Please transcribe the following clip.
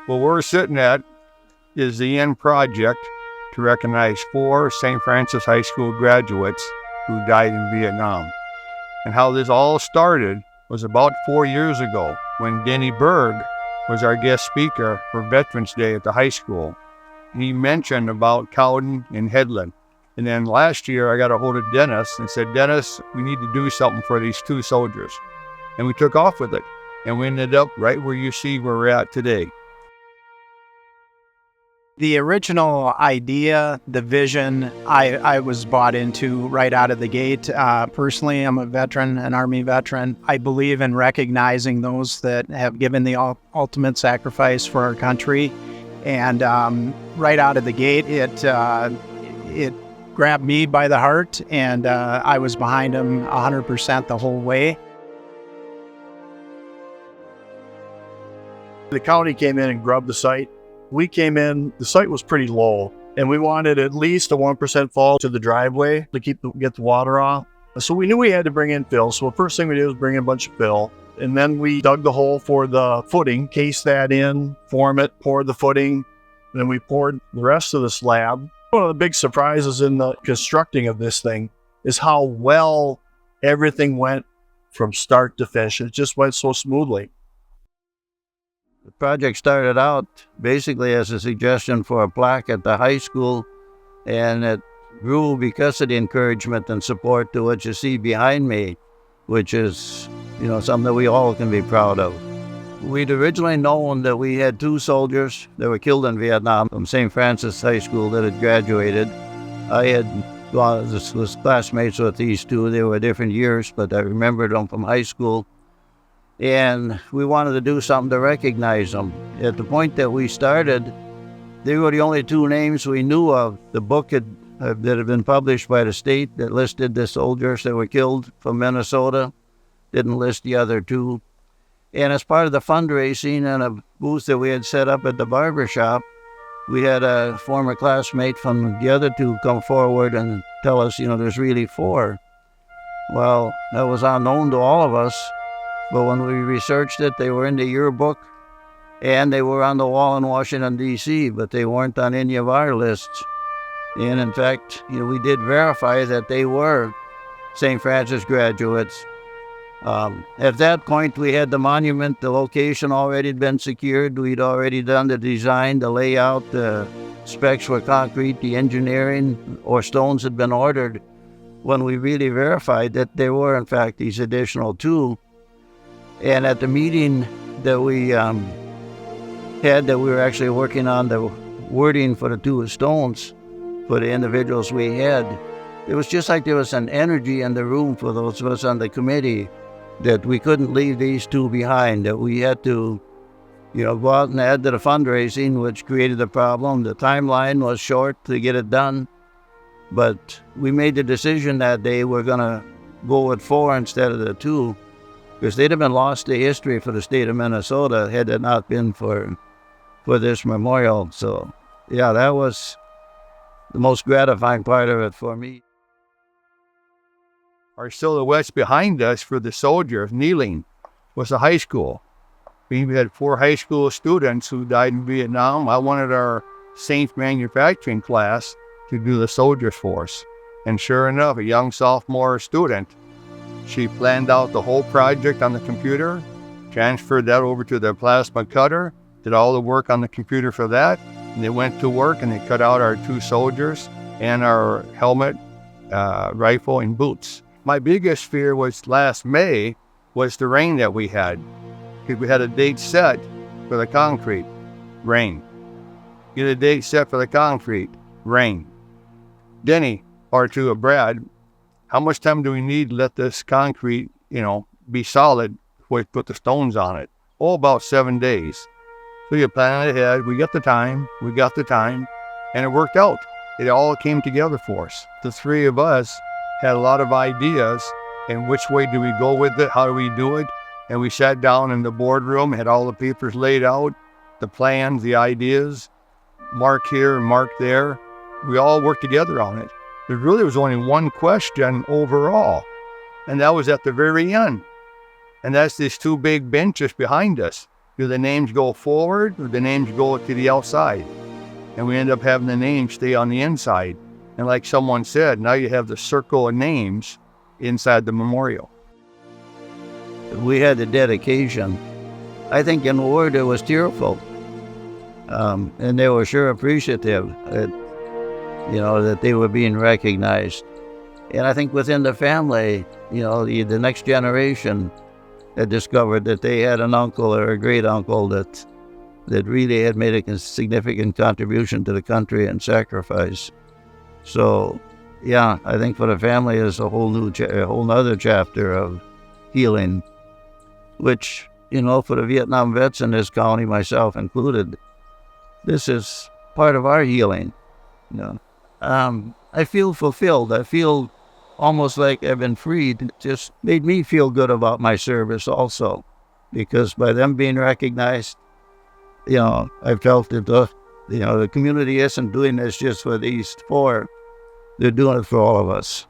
Well, where we're sitting at is the end project to recognize 4 St. Francis High School graduates who died in Vietnam. And how this all started was about 4 years ago when Denny Berg was our guest speaker for Veterans Day at the high school. He mentioned about Cowden and Headland. And then last year I got a hold of Dennis and said, Dennis, we need to do something for these 2 soldiers. And we took off with it. And we ended up right where you see where we're at today. The original idea, the vision, I was bought into right out of the gate. Personally, I'm a veteran, an Army veteran. I believe in recognizing those that have given the ultimate sacrifice for our country. And right out of the gate, it grabbed me by the heart, and I was behind them 100% the whole way. The county came in and grubbed the site. We came in, the site was pretty low, and we wanted at least a 1% fall to the driveway to get the water off. So we knew we had to bring in fill. So the first thing we did was bring in a bunch of fill. And then we dug the hole for the footing, cased that in, form it, poured the footing, and then we poured the rest of the slab. One of the big surprises in the constructing of this thing is how well everything went from start to finish. It just went so smoothly. The project started out basically as a suggestion for a plaque at the high school, and it grew because of the encouragement and support to what you see behind me, which is, something that we all can be proud of. We'd originally known that we had 2 soldiers that were killed in Vietnam from St. Francis High School that had graduated. I was classmates with these 2. They were different years, but I remembered them from high school. And we wanted to do something to recognize them. At the point that we started, they were the only 2 names we knew of. The book that had been published by the state that listed the soldiers that were killed from Minnesota didn't list the other 2. And as part of the fundraising and a booth that we had set up at the barber shop, we had a former classmate from the other 2 come forward and tell us, there's really 4. Well, that was unknown to all of us. But when we researched it, they were in the yearbook, and they were on the wall in Washington, D.C., but they weren't on any of our lists. And in fact, we did verify that they were St. Francis graduates. At that point, we had the monument, the location already had been secured. We'd already done the design, the layout, the specs for concrete, the engineering, or stones had been ordered when we really verified that there were, in fact, these additional 2. And at the meeting that we had, that we were actually working on the wording for the 2 stones for the individuals we had, it was just like there was an energy in the room for those of us on the committee that we couldn't leave these 2 behind, that we had to, go out and add to the fundraising, which created a problem. The timeline was short to get it done, but we made the decision that day we're going to go with 4 instead of the 2. Because they'd have been lost to history for the state of Minnesota had it not been for this memorial. So, yeah, that was the most gratifying part of it for me. Our silhouettes behind us for the soldiers kneeling was a high school. We had 4 high school students who died in Vietnam. I wanted our safe manufacturing class to do the soldiers for us. And sure enough, a young sophomore student, she planned out the whole project on the computer, transferred that over to the plasma cutter, did all the work on the computer for that, and they went to work and they cut out our 2 soldiers and our helmet, rifle, and boots. My biggest fear was last May was the rain that we had, because we had a date set for the concrete, rain. Get a date set for the concrete, rain. Denny, or to Brad, how much time do we need to let this concrete, be solid before we put the stones on it? Oh, about 7 days. So you plan ahead. We got the time, and it worked out. It all came together for us. The 3 of us had a lot of ideas, and which way do we go with it? How do we do it? And we sat down in the boardroom, had all the papers laid out, the plans, the ideas, mark here and mark there. We all worked together on it. There really was only one question overall, and that was at the very end. And that's these 2 big benches behind us. Do the names go forward or the names go to the outside? And we end up having the names stay on the inside. And like someone said, now you have the circle of names inside the memorial. We had a dedication. I think in the word it was tearful. And they were sure appreciative that, that they were being recognized. And I think within the family, the next generation had discovered that they had an uncle or a great uncle that really had made a significant contribution to the country and sacrifice. So, yeah, I think for the family is a whole nother chapter of healing, which, for the Vietnam vets in this county, myself included, this is part of our healing. I feel fulfilled. I feel almost like I've been freed. It just made me feel good about my service also, because by them being recognized, I felt that the community isn't doing this just for these four. They're doing it for all of us.